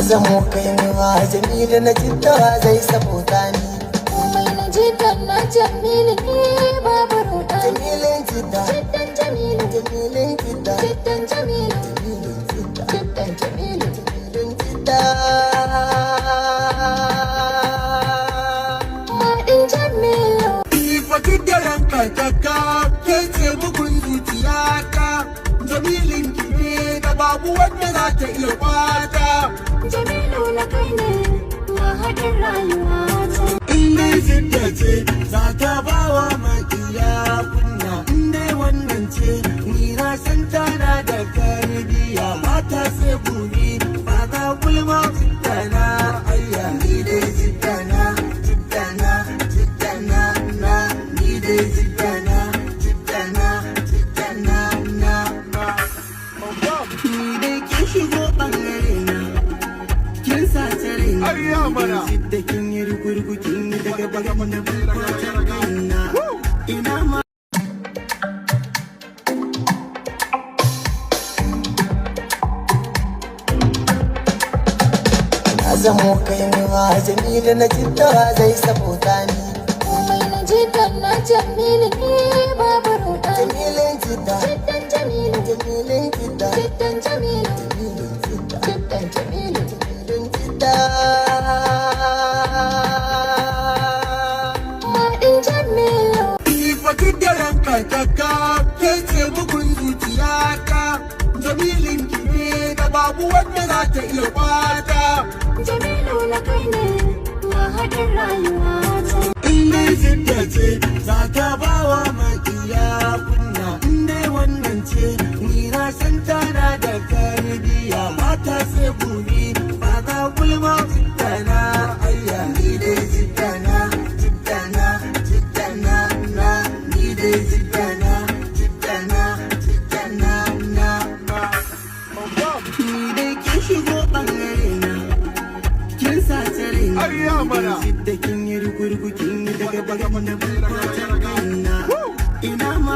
zamo kai ma Jamilu na jidda zai sabota ni. Komai na jidda na Jamilu ne babu ruɗa. Jamilin jidda, Jiddan Jamilu, Jamilin jidda, jiddan Jamilu, Jamilin jidda, jiddan Jamilu. Jamilin jidda. Maɗin Jamilu. Ifatin da ranka taka ke ce bugun zuciyata. Jamilin ki ne da babu wanda za ta iya bata. Jamilu na kai ne mahadin rayuwata. Inda jidda ce za ta bawa makiya kunna. Inda wannan ce ni na san tana da tarbiya. Mata sai buni ba ta gulma jidda na ayya. Ni dai jidda na, jidda na, jidda na na. Ni dai jidda na, jidda na, jidda na na. Ni dai kin shigo ɓangare na. Kin sace raina, da kin yi rugurugu kin yi daga bagan da bukwatar kaina. Ina ma Na zamo kai ma Jamilu na jidda zai sabota ni. Komai na jidda na Jamilu ne babu ruɗa. Jamilin jidda, Jiddan Jamilu, Jamilin jidda, jiddan Jamilu, Jamilin jidda, jiddan Jamilu. Jamilin jidda. Maɗin Jamilu. ifatin da ranka taka ke ce bugun zuciyata. Jamilin ki ne da babu wanda za ta iya bata. Jamilu na kai ne mahadin rayuwata. Inda jidda ce za ta bawa makiya kunna. Inda wannan ce ni na san tana da tarbiya. Mata sai buni ba ta gulma jidda na ayya. Ni dai jidda na, jidda na, jidda na na. Ni dai jidda na, jidda na, jidda na na. Ni dai kin shigo ɓangare na. Kin sace raina, jidda kin yi rugurugu kin yi daga bagan da bukwatar kaina. Ina ma